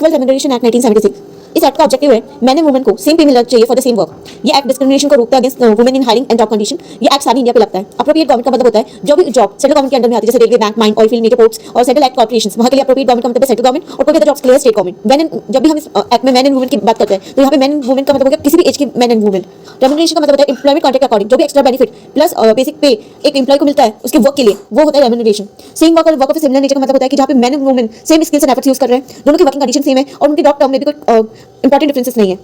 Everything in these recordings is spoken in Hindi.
Equal remuneration act 1976। इस एक्ट का ऑब्जेक्टिव है मैन एंड वुमेन को सेम पे मिलना चाहिए फॉर द सेम वर्क। ये एक्ट डिस्क्रिमिनेशन को रोकता है against women in hiring and job condition. ये एक्ट सारी इंडिया पे लगता है। अप्रोप्रिएट गवर्नमेंट का मतलब होता है जो भी जॉब सेंट्रल गवर्नमेंट के अंडर में आती है, जैसे railway, bank, mine, oil field, mega ports और सेंट्रल एक्ट कॉर्पोरेशंस, वहां के लिए अप्रोप्रिएट गवर्नमेंट का मतलब सेंट्रल गवर्नमेंट और कोई अदर जॉब्स के लिए स्टेट गवर्नमेंट। जब भी हम इस एक्ट में मैन एंड वुमेन की बात करते हैं तो यहाँ पे मैन एंड वुमेन का मतलब हो गया किसी भी एज के मैन एंड वुमेन। रेम्यूनरेशन का मतलब होता है एम्प्लॉयमेंट कॉन्ट्रैक्ट अकॉर्डिंग जो भी एक्स्ट्रा बेनिफिट प्लस बेसिक पे एक एम्प्लॉय को मिलता है उसके वर्क के लिए, वो होता है रेम्यूनरेशन। सेम वर्क और वर्क ऑफ सिमिलर नेचर का मतलब होता है कि जहाँ पे man and women same skills and efforts use कर रहे हैं, दोनों की वर्किंग कंडीशन सेम है और उनके जॉब टर्म में भी कोई इंपॉर्टेंट डिफरेंसेस नहीं है।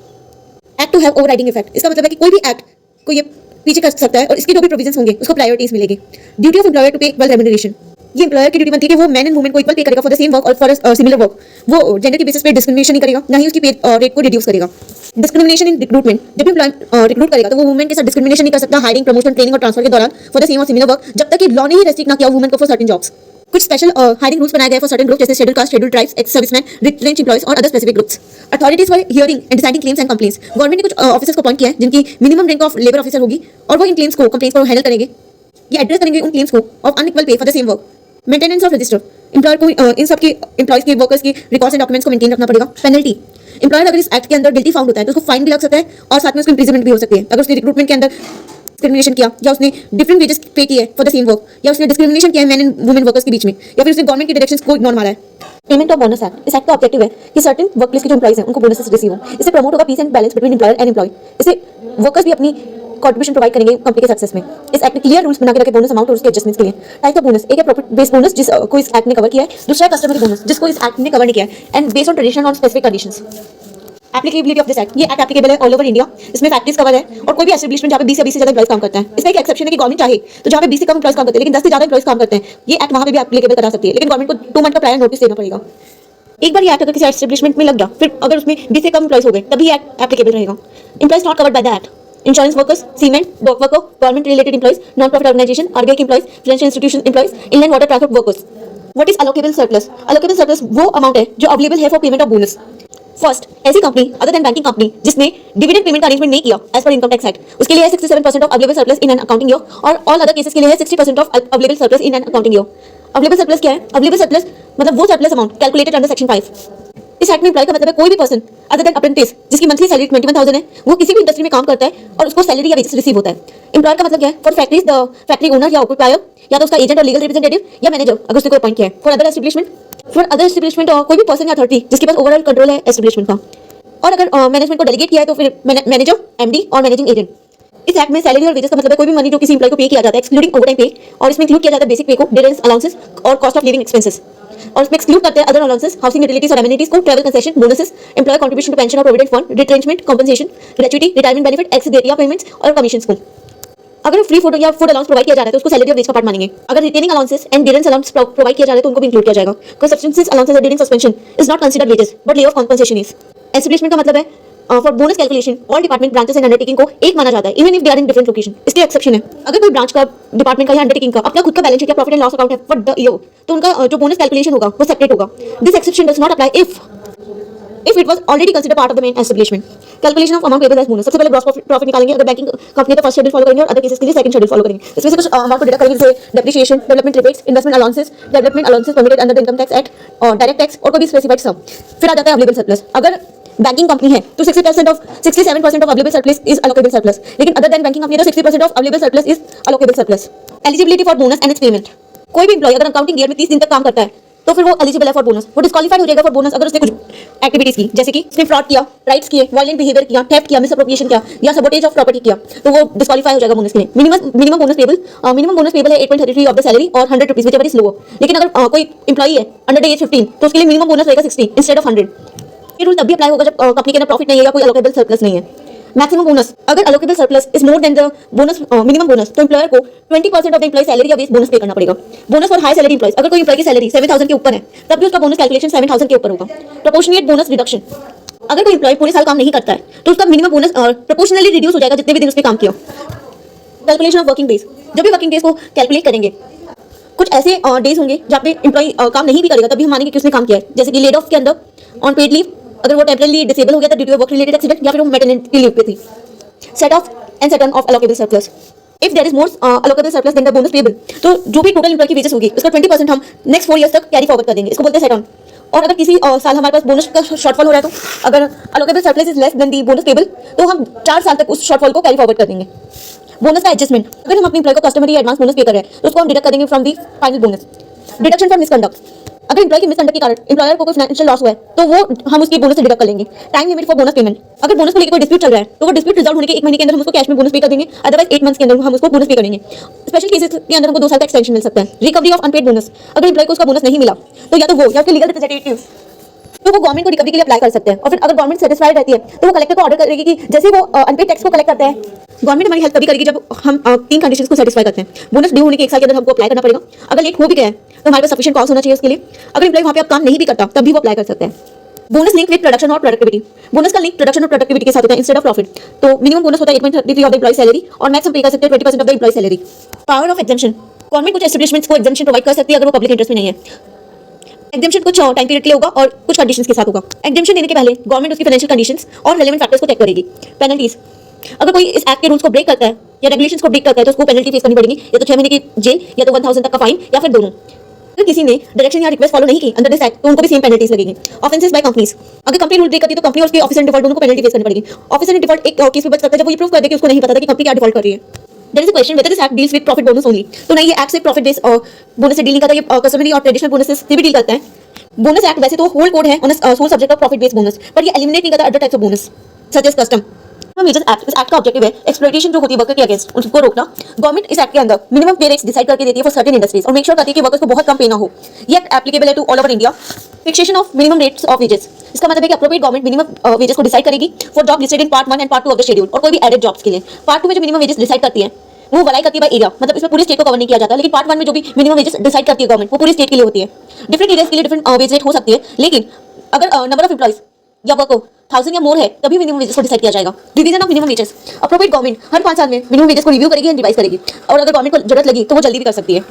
Act to have overriding effect, इसका मतलब है कि कोई भी एक्ट को ये पीछे कर सकता है और इसके जो भी प्रोविजंस होंगे उसको प्रायोरिटीज मिलेगी। ड्यूटी ऑफ एम्प्लॉयर टू पे इक्वल रेम्यूनरेशन, ये एम्प्लॉयर की ड्यूटी बनती है कि वो मैन एंड वुमेन को इक्वल पे करेगा फॉर द सेम वर्क और फॉर सिमिलर वर्क। वो जेंडर के बेसिस पे डिस्क्रिमिनेशन नहीं करेगा, ना ही उसकी पे रेट को रिड्यूस करेगा। डिस्क्रिमिनेशन इन रिक्रूटमेंट, जब भी एम्प्लॉय रिक्रूट करेगा तो वो वुमेन के साथ डिस्क्रिमिनेशन नहीं कर सकता हायरिंग, प्रमोशन, ट्रेनिंग और ट्रांसफर के दौरान फॉर द सेम और सिमिलर वर्क, जब तक कि लॉ ने ही रेस्ट्रिक्ट ना किया वुमेन को फॉर सर्टेन जॉब्स। कुछ स्पेशल हायरिंग रूल्स बनाए गए फॉर सर्टेन ग्रुप जैसे schedule caste, schedule tribes, ex serviceman, retrench employees और other specific groups. Authorities for hearing and deciding claims and complaints, government ने कुछ ऑफिसर्स को अपॉइंट किया है जिनकी minimum rank of labour officer होगी और वो इन क्लेम्स को कंप्लेंट्स को हैंडल करेंगे। ये एड्रेस करेंगे उन क्लेम्स को ऑफ अनइक्वल पे for the same work. Maintenance of register, employer को इन सब के एम्प्लॉयज के वर्कर्स के रिकॉर्ड्स एंड डॉक्यूमेंट्स को मेंटेन रखना पड़ेगा। पेनल्टी, एम्प्लॉयर अगर इस एक्ट के अंदर गिल्टी फाउंड होता है तो उसको फाइन भी लग सकता है और साथ में उसको इंप्रिजनमेंट भी हो सकती है अगर उसने रिक्रूटमेंट के अंदर डिस्क्रिमिनेशन किया या उसने डिफरेंट वेजेस पे किए फॉर द सेम वर्क या उसने डिस्क्रिमिनेशन किया है मैन एंड वुमेन वर्कर्स के बीच में या फिर उसने गवर्नमेंट के डायरेक्शंस को इग्नोर मारा है। पेमेंट ऑफ बोनस एक्ट, इस एक्ट का ऑब्जेक्टिव है कि सर्टेन वर्कप्लेस के जो एम्प्लॉयज हैं उनको बोनसेस रिसीव हो। इससे प्रमोट होगा peace and balance between employer and employee. इससे वर्कर्स भी अपनी कंट्रीब्यूशन प्रोवाइड करेंगे कंपनी के सक्सेस में। इस एक्ट में क्लियर रूल्स बना के रखे बोनस अमाउंट और उसके एडजस्टमेंट्स के लिए। टाइप ऑफ बोनस, एक है प्रॉफिट बेस्ड बोनस जिसको इस एक्ट ने कवर किया है, दूसरा है कस्टमर बोनस जिसको इस एक्ट ने कवर नहीं किया है एंड बेस्ड ऑन ट्रेडिशन और specific conditions. Applicability of this act, ये एक्ट एप्लीकेबल है ऑल ओवर इंडिया। इसमें फैक्ट्रीज कवर है और कोई भी एस्टेब्लिशमेंट जहाँ पे 20 या 20 से ज्यादा एम्प्लॉयज काम करते हैं। इसका एक एक्सेप्शन है कि गवर्नमेंट चाहे तो जहाँ पे 20 से कम एम्प्लॉयज काम करते हैं लेकिन 10 से ज्यादा एम्प्लॉयज काम करते हैं, ये एक्ट वहाँ पे भी एप्लीकेबल करा सकती है, लेकिन गवर्नमेंट को 2 मंथ का प्रायर नोटिस देना पड़ेगा। एक बार ये एक्ट अगर किसी एस्टेब्लिशमेंट में लग गया फिर अगर उसमें 20 से कम एम्प्लॉयज हो गए तभी ये एक्ट एप्लीकेबल रहेगा। Employees not covered by the act, insurance workers, cement, dock worker, government related employees, non profit organisation, RBI के employees, financial institution employees, inland water transport workers. What is allocable surplus? Allocable surplus वो अमाउंट है जो अवेलेबल है for payment of bonus. First, ऐसी company other than banking company जिसने डिविडेंड पेमेंट का अरेंजमेंट नहीं किया as per income tax act, उसके लिए है 67% of available surplus in an accounting year और ऑल अदर केसेस के लिए है 60% of available surplus in an accounting year. Available surplus क्या है? अवेलेबल सरप्लस मतलब वो surplus amount calculated under section 5। इस एक्ट में एम्प्लॉय का मतलब है कोई भी पर्सन अदर देन अप्रेंटिस जिसकी मंथली सैलरी 21,000 है, वो किसी भी इंडस्ट्री में काम करता है और उसको सैलरी या वेजेस रिसीव होता है। एम्प्लॉयर का मतलब क्या है? For factories the factory owner या ऑक्यूपायर या तो उसका एजेंट और लीगल रिप्रेजेंटेटिव या मैनेजर अगर उसने कोई अपॉइंट किया है। फॉर अदर एस्टेब्लिशमेंट कोई भी पर्सन या अथॉरिटी जिसके पास ओवरऑल कंट्रोल है एस्टेब्लिशमेंट का, और अगर मैनेजमेंट को डेलीगेट किया है तो फिर मैनेजर, एमडी और मैनेजिंग एजेंट। इस एक्ट में सैलरी और वेजेस का मतलब है कोई भी मनी जो किसी एम्प्लॉय को पे किया जाता है एक्सक्लूडिंग ओवरटाइम पे, और इसमें इंक्लूड किया जाता है बेसिक पे को, डिरेंस अलाउंसेस और कॉस्ट ऑफ लिविंग एक्सपेंसेस, और इसमें एक्सक्लूड करते हैं अदर अलाउंसेस, हाउसिंग यूटिलिटीज और एमिनिटीज को, travel concession, bonuses, employer contribution to pension और provident fund, retrenchment, compensation, gratuity, retirement benefit, ex gratia payments और कमीशंस को। अगर फ्री फूड या फूड अलाउंस प्रोवाइड किया जा रहा है तो उसको सैलरी और वेज का पार्ट मानेंगे। अगर retaining allowances and dearness allowance provide किया जा रहा है तो उनको भी इंक्लूड किया जाएगा। कंसल्टेंसी अलाउंसेस और dearness suspension is not considered wages but lay off compensation is. Establishment का मतलब है for bonus calculation all department branches and undertaking को एक माना जाता है even if they are in different location. इसके एक्सेप्शन है, अगर कोई ब्रांच का, डिपार्टमेंट का या अंडरटेकिंग का अपना खुद का बैलेंस शीट या प्रॉफिट एंड लॉस अकाउंट है फॉर द ईयर तो उनका जो बोनस कैलकुलेशन होगा वो सेपरेट होगा। This exception does not apply if it was already considered part of the main establishment. Calculation of amount payable as bonus, सबसे पहले ग्रॉस प्रॉफिट निकालेंगे। अगर बैंकिंग कंपनी तो फर्स्ट शेड्यूल फॉलो करेंगे और अदर केसेस के लिए सेकंड शेड्यूल फॉलो करेंगे। इसमें से कुछ अमाउंट को डिडक्ट करेंगे जैसे depreciation, development rebates, investment allowances, development allowances permitted under the income tax act और डायरेक्ट टैक्स और कोई भी स्पेसिफाइड सम। फिर आ जाता है अवेलेबल सरप्लस। अगर बैंकिंग कंपनी है तो 67% of available surplus is allocable surplus, लेकिन अदर देन बैंकिंग कंपनी है तो 60% of available surplus is allocable surplus. Eligibility for bonus and its payment, कोई भी एम्प्लॉय अगर अकाउंटिंग ईयर में 30 दिन तक काम करता है तो फिर वो एलिजिबल है फॉर बोनस। वो डिस्क्वालीफाइड हो जाएगा फॉर बोनस अगर उसने कुछ एक्टिविटीज की जैसे कि उसने फ्रॉड किया, राइट्स किए, वायलेंट बिहेवियर किया, थेफ्ट किया, मिसअप्रोप्रिएशन किया या सबोटेज ऑफ प्रॉपर्टी किया तो वो डिस्क्वालीफाई हो जाएगा बोनस के लिए। मिनिमम बोनस पेबल है 8.33 ऑफ द सैलरी और 100 रुपीज व्हिचएवर इज लोअर। लेकिन अगर कोई एम्प्लॉई है अंडर द एज 15 तो उसके लिए मिनिमम बोनस रहेगा 60 इंस्टेड ऑफ 100। ये रूल तब भी अप्लाई होगा जब कंपनी के अंदर प्रॉफिट नहीं है या कोई अलोकेबल सरप्लस नहीं है। मैक्सिमम बोनस, अगर allocable surplus is more than the bonus minimum bonus तो एम्प्लॉयर को 20% ऑफ द एम्प्लॉय सैलरी या बेस बोनस पे करना पड़ेगा। Bonus for high salary employees, अगर कोई एम्प्लॉय की सैलरी 7,000 के ऊपर है तब भी उसका बोनस कैलकुलेशन 7,000 के ऊपर होगा। प्रोपोर्शनेट बोनस रिडक्शन, अगर कोई एम्प्लॉय पूरे साल काम नहीं करता है तो उसका मिनिमम बोनस प्रोपोर्शनली रिड्यूस हो जाएगा जितने भी दिन उसने काम किया। कैलकुलेशन ऑफ वर्किंग डेज, जब भी वर्किंग डेज को कैलकुलेट करेंगे कुछ ऐसे डेज होंगे जहाँ पे एम्प्लॉय काम नहीं भी करेगा तब भी हम मानेंगे कि उसने काम किया है, जैसे कि लेड ऑफ के अंदर ऑन पेड लीव, अगर वो टेम्परेरी डिसेबल हो गया था due to work related accident या फिर वो मैटरनिटी लीव पे थी। Set off and set on off allocable surplus, if there is more allocable surplus then the bonus payable तो जो भी टोटल एम्प्लॉय की वेजेस होगी उसका 20% हम नेक्स्ट 4 इयर्स तक कैरी फॉरवर्ड कर देंगे, इसको बोलते हैं सेट ऑन। और अगर किसी साल हमारे पास बोनस का शॉर्टफॉल हो रहा है तो अगर allocable surplus is less than the bonus payable तो हम 4 साल तक उस शॉर्टफॉल को कैरी फॉरवर्ड कर देंगे। बोनस का एडजस्टमेंट, अगर हम अपने एम्प्लॉय को कस्टमरी एडवांस बोनस पे कर रहे हैं तो उसको हम डिडक्ट करेंगे from the final bonus. Deduction for misconduct, अगर एम्प्लॉय की मिसकंडक्ट के कारण एम्प्लॉयर को कोई फाइनेंशियल लॉस हुआ है तो वो हम उसकी बोनस से डिडक्ट कर लेंगे। Time limit for bonus payment, अगर बोनस को लेकर कोई डिस्प्यूट चल रहा है तो वो डिस्प्यूट रिजॉल्व होने के 1 महीने के अंदर हम उसको कैश में बोनस पे कर देंगे, अदरवाइज 8 मंथ्स के अंदर हम उसको बोनस पे करेंगे। स्पेशल केसेस के अंदर हमको 2 साल का एक्सटेंशन मिल सकता है। रिकवरी ऑफ अनपेड बोनस, अगर एम्प्लॉय को उसका बोनस नहीं मिला तो या तो वो या उसके लीगल रिप्रेजेंटेटिव तो वो गवर्नमेंट को रिकवरी के लिए अप्लाई कर सकते हैं। और फिर अगर गवर्नमेंट सेटिस्फाइड रहती है तो वो कलेक्टर को ऑर्डर करेगी कि जैसे वो अनपेड टैक्स को कलेक्ट करते हैं। गवर्नमेंट हमारी हेल्प तभी करेगी जब हम 3 कंडीशंस को सेटिस्फाई करते हैं। बोनस ड्यू होने के 1 साल के अंदर हमको अप्लाई करना पड़ेगा। अगर लेट हो भी गया है तो हमारे पास सफिशिएंट कॉज होना चाहिए उसके लिए। अगर एम्प्लॉय वहाँ पे अब काम नहीं भी करता तब भी वो अप्लाई कर सकते हैं। बोनस लिंक विद प्रोडक्शन और प्रोडक्टिविटी, बोनस का लिंक प्रोडक्शन और प्रोडक्टिविटी के साथ होता है इंस्टेड ऑफ प्रॉफिट। तो मिनिमम बोनस होता है 8.33 ऑफ द एम्प्लॉय सैलरी और मैक्स हम पे कर सकते हैं 20% of the employee salary. Power of exemption, government कुछ एस्टैब्लिशमेंट्स को एग्जेम्पशन प्रोवाइड कर सकती है अगर वो पब्लिक इंटरेस्ट में नहीं है। एग्जेम्पशन कुछ टाइम पीरियड के लिए होगा और कुछ कंडीशंस के साथ होगा। एग्जेम्पशन देने के पहले गवर्नमेंट उसकी फाइनेंशियल कंडीशंस और रेलेवेंट फैक्टर्स को चेक करेगी। पेनल्टीज, अगर कोई इस एक्ट के रूल्स को ब्रेक करता है या रेगुलेशंस को ब्रेक करता है तो उसको पेनल्टी फेस करनी पड़ेगी, या तो 6 महीने की जेल या तो 1000 तक का फाइन या फिर दोनों। अगर किसी ने डायरेक्शन या रिक्वेस्ट फॉलो नहीं की अंडर दिस एक्ट तो उनको भी सेम पेनल्टीज लगेगी। ऑफेंसेस बाय कंपनीज, अगर कंपनी रूल ब्रेक करती है तो कंपनी और उसके ऑफिसर इन डिफॉल्ट दोनों को पेनल्टी फेस करनी पड़ेगी। ऑफिसर इन डिफॉल्ट एक केस में बच सकता है जब वो ये प्रूव कर दे कि उसको नहीं पता था कि कंपनी क्या डिफॉल्ट कर रही है। There is a question whether this act deals with profit bonus only. तो नहीं, ये एक्ट सिर्फ प्रॉफिट बेस्ड बोनस से डील नहीं करता, ये कस्टमरी और ट्रेडिशनल बोनसेस से भी डील करता है। बोनस एक्ट वैसे तो होल कोड है on sole subject of profit based bonus, पर ये एलिमिनेट नहीं करता other types of bonus such as custom. Major act, इस एक्ट का ऑब्जेक्टिव है एक्सप्लॉइटेशन जो होती है वर्कर के अगेंस्ट उसको रोकना। गवर्नमेंट इस एक्ट के अंदर मिनिमम पे रेट्स डिसाइड करके देती है फॉर सर्टेन इंडस्ट्रीज और मेक श्योर करती है कि वर्कर्स को बहुत कम पे ना हो। ये एक्ट एप्लीकेबल है to all over India. Fixation of minimum rates of wages, इसका मतलब है कि अप्रोप्रिएट गवर्नमेंट मिनिमम वेजेस को डिसाइड करेगी for job listed in part 1 and part 2 of the schedule और कोई भी एडेड जॉब्स के लिए। पार्ट 2 में जो मिनिमम वेजेस डिसाइड करती है वो वलाई करती है बाय एरिया, मतलब इसमें पूरे स्टेट को कवर नहीं किया जाता, लेकिन पार्ट 1 में जो भी मिनिमम वेजेस डिसाइड करती है गवर्नमेंट वो पूरे स्टेट के लिए होती है। डिफरेंट एरियाज के लिए डिफरेंट वेज रेट हो सकती है, लेकिन अगर नंबर ऑफ एम्प्लॉइज या वर्कर 1000 या मोर है तभी मिनिमम वेजेस को डिसाइड किया जाएगा। Revision of minimum wages, appropriate government हर 5 साल में मिनिमम वेजेस को रिव्यू करेगी एंड रिवाइज करेगी और अगर गवर्नमेंट को जरूरत लगी तो वो जल्दी भी कर सकती है।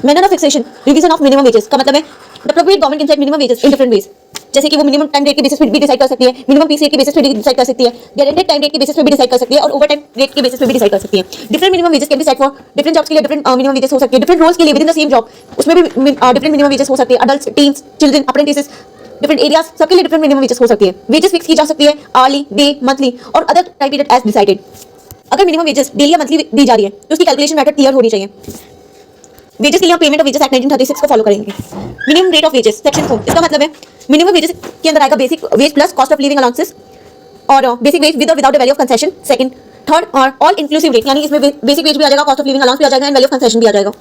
Manner of fixation, revision of minimum wages का मतलब है appropriate government can set minimum wages in different ways, जैसे कि वो मिनिमम टाइम रेट के बेसिस पे भी डिसाइड कर सकती है, मिनिमम पीस रेट के बेसिस पे भी डिसाइड कर सकती है, गारंटेड टाइम रेट के बेसिस पे भी डिसाइड कर सकती है और ओवर टाइम रेट के बेसिस पे भी डिसाइड कर सकती है। Different minimum wages can be set for different jobs के लिए डिफरेंट मिनिमम वेजेस हो सकती है, डिफरेंट रोल्स के लिए with in the same job उसमें भी डिफरेंट मिनिमम वेजेस हो सकती है। Adults, teens, children, apprentices, different areas सबके लिए डिफरेंट मिनिमम वेजेस हो सकती है। वेजेस फिक्स की जा सकती है आर्ली, डे, मंथली और other time period as decided. अगर मिनिमम वेजेस डेली या मंथली दी जा रही है तो उसकी कैलकुलेशन मेथड क्लियर होनी चाहिए। वेजेस के लिए पेमेंट ऑफ वेजेस एक्ट 1936 को फॉलो करेंगे। Minimum rate of wages section 4, इसका मतलब है मिनिमम वेजेस के अंदर आएगा basic veg plus cost of living allowances और बेसिक वेज विद और without the value of concession second, third और ऑल इंक्लूसिव रेट, यानी इसमें बेसिक वेज भी आ जाएगा, कॉस्ट ऑफ लिविंग अलाउंस भी आ जाएगा एंड वैल्यू ऑफ कंसेशन भी आ जाएगा।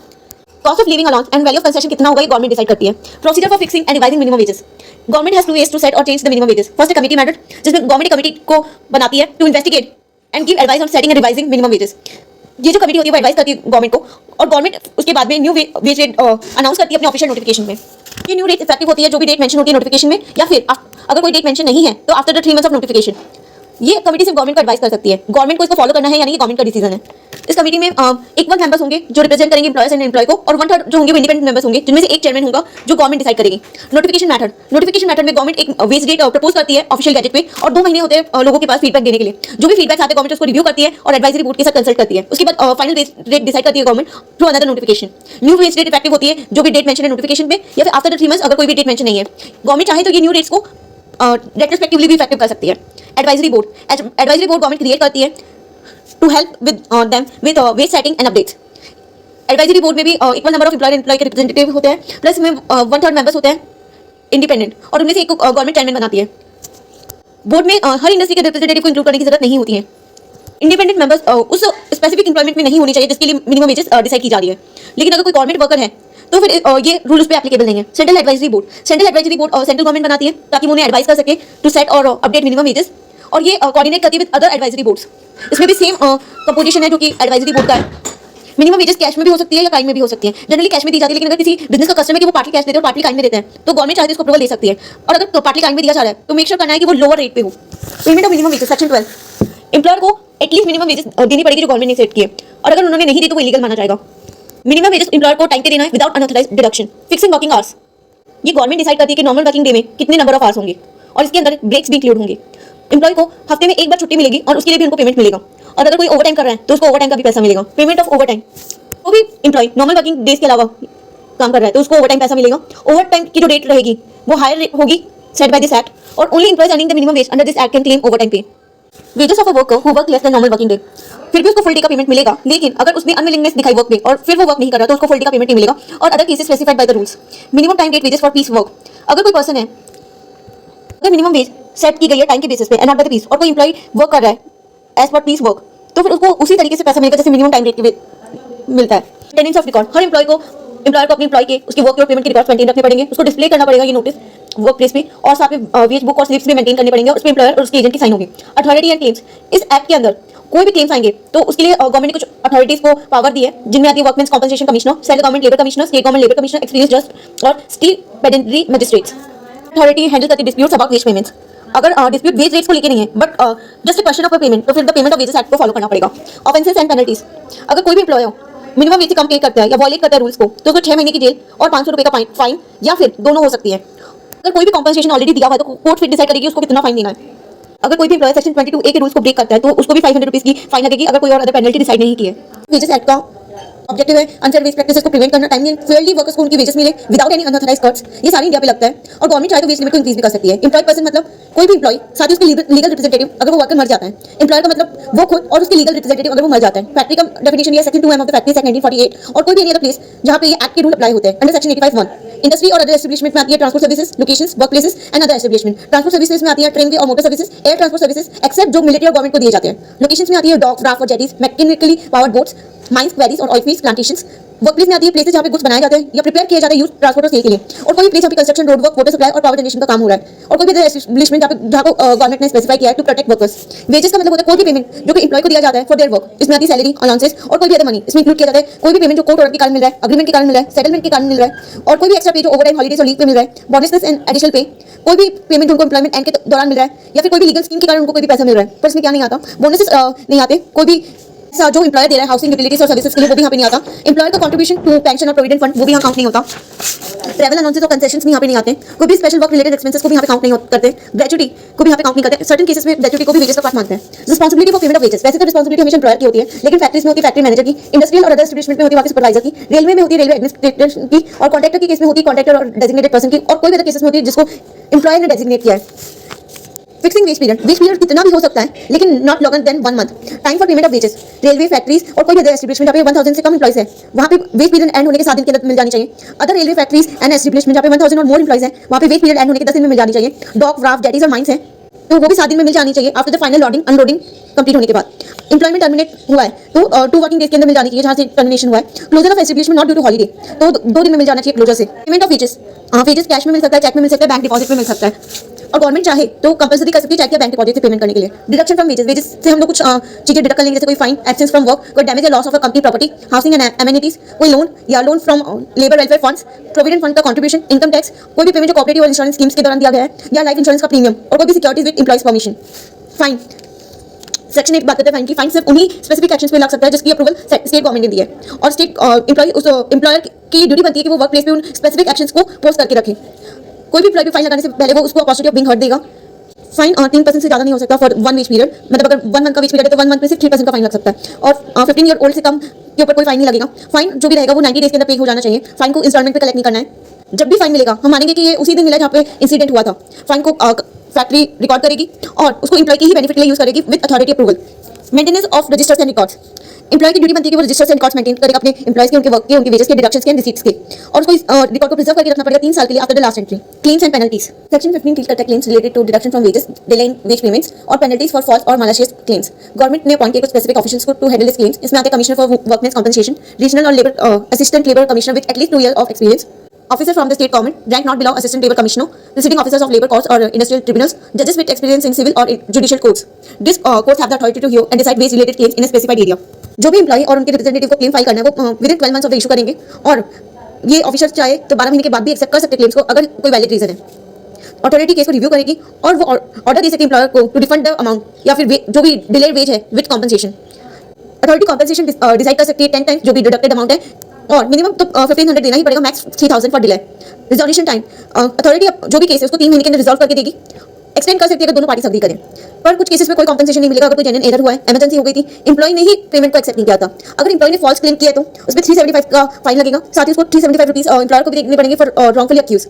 Cost of living allowance and value of concession कितना होगा ये गवर्नमेंट डिसाइड करती है। Procedure for fixing and revising minimum wages, government has 2 ways to set और change the minimum wages. First committee method, जिसमें गवर्नमेंट कमिटी को बनाती है to investigate and give advice on setting and revising minimum wages. ये जो कमिटी होती है वो एडवाइस करती है गवर्नमेंट को और गवर्नमेंट उसके बाद में न्यू वेज रेट अनाउंस करती है अपने ऑफिशियल नोटिफिकेशन में। ये न्यू रेट इफेक्टिव होती है जो भी डेट मेंशन होती है नोटिफिकेशन में, या फिर अगर कोई डेट मेंशन नहीं है तो after the 3 months of notification. ये कमिटी सिर्फ गवर्नमेंट को एडवाइस कर सकती है, गवर्नमेंट को इसको फॉलो करना है यानी कि गवर्नमेंट का डिसीजन है। इस कमिटी में 1 मेंबर्स होंगे जो रिप्रेजेंट करेंगे एम्प्लॉयर्स एंड एम्प्लॉय को और 1/3 जो होंगे वो इंडिपेंडेंट मेंबर्स होंगे जिनमें से एक चेयरमैन होगा जो गवर्नमेंट डिसाइड करेगी। नोटिफिकेशन मेथड, नोटिफिकेशन मेथड में गवर्नमेंट एक वेज रेट प्रपोज करती है ऑफिशियल गैजेट पे और 2 महीने होते हैं लोगों के पास फीडबैक देने के लिए। जो भी फीडबैक आते हैं गवर्नमेंट उसको रिव्यू करती है और एडवाइजरी बोर्ड के साथ कंसल्ट करती है। उसके बाद फाइनल वेज रेट डिसाइड करती है government through another notification. New wage rate effective होती है जो भी डेट मेंशन है नोटिफिकेशन पे या फिर आफ्टर द 3 मंथ्स अगर कोई भी डेट मेंशन नहीं है। गवर्नमेंट चाहे तो ये न्यू रेट्स को रेट्रोस्पेक्टिवली भी इफेक्टिव कर सकती है। Advisory board, advisory board government create करती है to help with them with wage setting and updates. Advisory board में भी equal number of employer employee के रिप्रेजेंटेटिव होते हैं, प्लस में 1/3 मेंबर्स होते हैं इंडिपेंडेंट और उनमें से एक को गवर्नमेंट चेयरमैन बनाती है। बोर्ड में हर इंडस्ट्री के रिप्रेजेंटेटिव को इंक्लूड करने की जरूरत नहीं होती है। इंडिपेंडेंट मेंबर्स उस स्पेसिफिक एम्प्लॉयमेंट में नहीं होनी चाहिए जिसके लिए मिनिमम वेजेस डिसाइड की जा रही है, लेकिन अगर कोई गवर्नमेंट वर्कर है तो फिर ये रूल उस पर एप्लीकेबल नहीं है। Central advisory board, central advisory board central government बनाती है ताकि वो उन्हें एडवाइस कर सके टू सेट और अपडेट मिनिमम वेजेस और ये कोऑर्डिनेट करती है विद अदर एडवाइजरी बोर्ड्स। इसमें भी सेम कंपोजिशन है जो कि एडवाइजरी बोर्ड का है। मिनिमम वेजेस कैश में भी हो सकती है या काइंड में भी हो सकती है। जनरली कैश में दी जाती है, लेकिन अगर किसी बिजनेस का कस्टमर है कि वो पार्टली कैश देते हैं और पार्टली काइंड में देते हैं तो गवर्नमेंट चाहे तो इसको अप्रूवल दे सकती है। और अगर पार्टली काइंड में दिया जा रहा है तो मेक श्योर करना है कि वो लोअर रेट पे हो। Payment of minimum wages section 12, employer को एटलीस्ट मिनिमम वेजेस देनी पड़ेगी जो गवर्नमेंट ने सेट किए और अगर उन्होंने नहीं दी तो वो इलीगल माना जाएगा। मिनिमम वेजेस एम्प्लॉयर को टाइम पे देना है without unauthorized deduction. Fixing working hours, ये गवर्नमेंट डिसाइड करती है कि नॉर्मल वर्किंग डे में कितने नंबर ऑफ आवर्स होंगे और इसके अंदर ब्रेक्स भी इंक्लूड होंगे। एम्प्लॉय को हफ्ते में एक बार छुट्टी मिलेगी और उसके लिए भी उनको पेमेंट मिलेगा और अगर कोई ओवरटाइम कर रहा है तो उसको ओवरटाइम का भी पैसा मिलेगा। पेमेंट ऑफ ओवरटाइम, वो भी एम्प्लॉय नॉर्मल वर्किंग डेज के अलावा काम कर रहा है तो उसको ओवर टाइम पैसा मिलेगा। ओवर टाइम की जो रेट रहेगी वो हायर होगी सेट बाय दिस एक्ट, और only employees earning the minimum wage under this act can claim overtime pay. Wages of a worker who work less than normal working day, फिर भी उसको फुल डे का पेमेंट मिलेगा, लेकिन अगर उसने अनविलिंगनेस दिखाई वर्क पे और फिर वो वर्क नहीं कर रहा तो उसको फुल डे का पेमेंट नहीं मिलेगा। और other cases specified by the rules. Minimum time rate wages for piece work, अगर कोई पर्सन है, अगर मिनिमम वेज सेट की गई है टाइम के बेसिस पे and not by the piece, और कोई एम्प्लॉय वर्क कर रहा है एज पर पीस वर्क, तो फिर उसको उसी तरीके से पैसा मिलेगा जैसे मिनिमम टाइम रेट के मिलता है। अटेंडेंस ऑफ रिकॉर्ड, हर एम्प्लॉय को अपने एम्प्लॉय के उसकी वर्क और पेमेंट के रिकॉर्ड मेंटेन रखने पड़ेंगे, उसको डिस्प्ले करना पड़ेगा ये नोटिस वर्क प्लेस पे, और साथ में वेज बुक और स्लिप्स भी मेंटेन करने पड़ेंगे, उस पे एम्प्लॉयर और उसके एजेंट की साइन होगी। अथॉरिटी एंड क्लेम्स, इस एक्ट के अंदर कोई भी क्लेम्स आएंगे तो उसके लिए गवर्नमेंट ने कुछ अथॉरिटीज को पावर दी है, जिनमें आती है workmen's compensation commissioner, central government labour commissioner, state government labour commissioner, experience जज और stipendiary magistrates. Authority handle करती डिस्प्यूट्स अबाउट वेज पेमेंट्स, अगर डिस्प्यूट वेज रेट्स को लेके नहीं है but just question of payment, तो फिर the payment of wages act को फॉलो करना पड़ेगा। ऑफेंसेस एंड पेनल्टीज, अगर कोई भी एम्प्लॉय हो मिनिमम वेज से कम पे करता है या वॉयलेट करता है रूल्स को तो उसको 6 महीने की जेल और 500 रुपए का फाइन या फिर दोनों हो सकती है। अगर कोई भी कॉम्पनसेशन ऑलरेडी दिया हुआ है तो कोर्ट फिर डिसाइड करेगी उसको कितना फाइन देना है। अगर कोई भी एम्प्लॉय सेक्शन 22A के रूल्स को ब्रेक करता है तो उसको भी 500 रुपीज की फाइन लगेगी, अगर कोई और अदर पेनल्टी डिसाइड नहीं की है। वेजेस एक्ट का ऑब्जेक्टिव है अनफेयर वेज प्रैक्टिसेस को प्रिवेंट करना, टाइमली एंड फेयरली वर्कर्स को उनकी वेजेस मिले विदाउट एनी अनऑथराइज्ड कट्स। ये सारी इंडिया पे लगता है और गवर्नमेंट चाहे तो वेज लिमिट को इंक्रीज भी कर सकती है। एम्प्लॉय पर्सन मतलब कोई भी एम्प्लॉय, साथ ही उसके लीगल रिप्रेजेंटेटिव अगर वो वर्कर मर जाता है। एम्प्लॉयर का मतलब वो खुद और उसके लीगल रिप्रेजेंटेटिव अगर वो मर जाता है। फैक्ट्री का डेफिनेशन ये section 2M of the factory act 1948 और कोई भी एनी अदर प्लेस जहां पे ये एक्ट के रूल अप्लाई होते हैं अंडर सेक्शन 85(1). इंडस्ट्री और अदर एस्टेब्लिशमेंट में आती है transport services, locations, work places and other establishment. Transport services में आती है ट्रेन और motor services, air transport services except जो मिलिट्री और गवर्नमेंट को दिए जाते हैं। लोकेशंस में आती है डॉक, राफ्ट और jetties, mechanically powered boats, mines, quarries और oil fields, plantations. Work place में आती है प्लेसेस जहाँ पे गुड्स बनाए जाते हैं या प्रिपेयर किए जाते हैं यूज ट्रांसपोर्ट और सेल के लिए, और कोई प्लेस जहाँ पे construction, road work, water supply और पावर जनरेशन का काम हो रहा है, और कोई भी एस्टेब्लिशमेंट जहाँ को गवर्नमेंट ने स्पेसिफाई किया है टू प्रोटेक्ट वर्कर्स। वेजेस का मतलब होता है कोई भी पेमेंट जो कि एम्प्लॉय को दिया जाता है फॉर देयर वर्क। इसमें आती है सैलरी, अलाउंसेस और कोई भी अदर मनी इसमें इंक्लूड किया जाता है। कोई भी पेमेंट जो कोर्ट ऑर्डर के कारण मिल रहा है, अग्रीमेंट के कारण मिल रहा है, सेटलमेंट के कारण मिल रहा है, और कोई भी एक्स्ट्रा पे जो ओवरटाइम, हॉलीडेज और लीव पे मिल रहा है, बोनसेस एंड एडिशनल पे, कोई भी पेमेंट उनको एम्प्लॉयमेंट एंड के दौरान मिल रहा है, या फिर कोई भी लीगल स्कीम के कारण उनको कोई भी पैसा मिल रहा है। पर इसमें क्या नहीं आता, बोनसेस नहीं आते, कोई भी जो एम्प्लॉयर दे रहा है हाउसिंग, यूटिलिटीज और सर्विसेज के लिए वो भी यहाँ पे नहीं आता। एम्प्लॉयर का कंट्रीब्यूशन टू पेंशन और प्रोविडेंट फंड वो भी यहाँ काउंट नहीं होता। ट्रैवल अलाउंसेस और कंसेशंस भी यहाँ पे नहीं आते। कोई भी स्पेशल वर्क रिलेटेड एक्सपेंसेस को भी यहाँ पे काउंट नहीं करते। ग्रेच्युटी को भी यहाँ पे काउंट नहीं करते। सर्टेन केसेस में ग्रेच्युटी को भी वेजेस का पार्ट मानते हैं। Responsibility for payment of wages, वैसे तो रिस्पांसिबिलिटी हमेशा एम्प्लॉयर की होती है, लेकिन फैक्ट्रीज में होती है फैक्ट्री मैनेजर की, इंडस्ट्रियल और अदर एस्टेब्लिशमेंट में होती है वहाँ के सुपरवाइजर की, रेलवे में होती है रेलवे एडमिनिस्ट्रेटर की, और कॉन्ट्रैक्टर के केस में होती है कॉन्ट्रैक्टर और डेजिग्नेटेड पर्सन की, और कोई भी अदर केसेस में होती है जिसको एम्प्लॉयर ने डेजिग्नेट किया है। फिक्सिंग वेज पीरियड कितना भी हो सकता है लेकिन not longer than 1 month. Time for payment of wages, railway, factories और कोई भी अदर एस्टेब्लिशमेंट जहाँ पे 1000 से कम एम्प्लॉइज है वहाँ पे वेज पीरियड एंड होने के 7 दिन के अंदर मिल जानी चाहिए। Other railway, factories and establishment जहाँ पे 1000 और मोर एम्प्लॉइज है वहाँ पे वेज पीरियड एंड होने के 10 दिन में मिल जानी चाहिए। डॉक, राफ्ट, जेटीज और माइंस है तो वो भी 7 दिन में मिल जानी चाहिए after the final loading unloading complete होने के बाद। एम्प्लॉयमेंट टर्मिनेट हुआ है तो 2 वर्किंग डेज के अंदर मिल जानी चाहिए जहाँ से टर्मिनेशन हुआ है। Closure of establishment not due to holiday तो 2 दिन में मिल जाना चाहिए क्लोजर से। Payment of wages, wages cash में मिल सकता है, चेक में मिल सकता है, बैंक डिपॉजिट में मिल सकता है, और गवर्नमेंट चाहे तो कंपलसरी कर सकती है चेक या बैंक डिपॉजिट से पेमेंट करने के लिए। डिडक्शन फ्रॉम वेजेस, वेजेस से हम लोग कुछ चीजें डिडक्ट कर लेंगे जैसे कोई फाइन, एब्सेंस फ्रॉम वर्क, कोई डैमेज या loss of a company property, housing and amenities, कोई लोन या loan from labour welfare funds, provident fund का कंट्रीब्यूशन, इनकम टैक्स, कोई भी पेमेंट जो कोऑपरेटिव और इंश्योरेंस स्कीम्स के दौरान दिया गया है, या लाइफ इंश्योरेंस का प्रीमियम, और कोई भी securities with employees permission. Fine section 8 बात करते हैं फाइन की। फाइन सिर्फ उन्हीं स्पेसिफिक एक्शंस पे लग सकता है जिसकी अप्रूवल स्टेट गवर्नमेंट ने दी है, और स्टेट एम्प्लॉयर की ड्यूटी बनती है कि वो वर्क प्लेस पे उन स्पेसिफिक एक्शंस को पोस्ट करके रखे। कोई भी एम्प्लॉय पे फाइन लगाने से पहले वो उसको अपॉर्चुनिटी ऑफ बीइंग हर्ट देगा। फाइन 3% से ज़्यादा नहीं हो सकता फॉर 1 वेज पीरियड, मतलब अगर 1 मंथ का वेज पीरियड है तो 1 मंथ में सिर्फ 3% का फाइन लग सकता है, और 15 ईयर ओल्ड से कम के ऊपर कोई फाइन नहीं लगेगा। फाइन जो भी रहेगा वो 90 डेज के अंदर पे हो जाना चाहिए। फाइन को इंस्टॉलमेंट पे कलेक्ट नहीं करना है। जब भी फाइन मिलेगा हम मानेंगे कि ये उसी दिन मिला जहाँ पे इंसिडेंट हुआ था। फाइन को फैक्ट्री रिकॉर्ड करेगी और उसको एम्प्लॉय की ही बेनिफिट के लिए यूज करेगी with authority approval. Maintenance of registers and records, employee की ड्यूटी बनती है कि वो रजिस्टर्स एंड रिकॉर्ड्स मेंटेन करेगा अपने एम्प्लॉयज के, उनके वर्क के, उनके वेजेस के, डिडक्शंस के, रिसीट्स के, और उसको रिकॉर्ड को प्रिजर्व करके रखना पड़ेगा 3 साल के लिए after the last entry. Claims and penalties, section 15 deal करता है claims related to deduction from wages, delay in wage payments और पेनल्टीज फॉर फॉल्स और मालिशियस क्लेम्स। गवर्नमेंट ने अपॉइंट किए कुछ स्पेसिफिक ऑफिशियल्स को टू हैंडल दिस क्लेम्स। इसमें आते हैं commissioner for workmen's compensation, regional और labour assistant labour commissioner with at least 2 years of experience, officers from the state government, rank not below assistant labor commissioner, preceding officers of labor courts or industrial tribunals, judges with experience in civil or in judicial courts. These courts have the authority to hear and decide wage related claims in a specified area. जो भी एम्प्लॉय और उनके रिप्रेजेंटेटिव को क्लेम फाइल करना है वो within 12 months of the issue करेंगे, और ये ऑफिसर्स चाहे तो 12 महीने के बाद भी एक्सेप्ट कर सकते क्लेम्स को अगर कोई वैलिड रीजन है। अथॉरिटी केस को रिव्यू करेगी और वो ऑर्डर दे सकती है एम्प्लॉयर को टू रिफंड द अमाउंट या फिर जो भी डिलेड वेज है with compensation. Authority compensation decide कर सकती है 10 टाइम्स जो भी डिडक्टेड अमाउंट है, और मिनिमम तो 1500 देना ही पड़ेगा, max 3000 for delay. Resolution time, authority जो भी केस है उसको 3 महीने के अंदर रिजॉल्व करके देगी, एक्सटेंड कर सकती है अगर दोनों पार्टीज अग्री करें। पर कुछ केसेस में कोई कॉम्पेंसेशन नहीं मिलेगा अगर कोई जेन्युइन एरर हुआ है, इमरजेंसी हो गई थी, एम्प्लॉय ने ही पेमेंट को एक्सेप्ट नहीं किया था। अगर एम्प्लॉय ने फॉल्स क्लेम किया तो उसमें 375 का फाइन लगेगा, साथ ही उसको 375 रुपीज एम्प्लॉयर को भी देने पड़ेंगे फॉर रॉन्गफुली अक्यूज।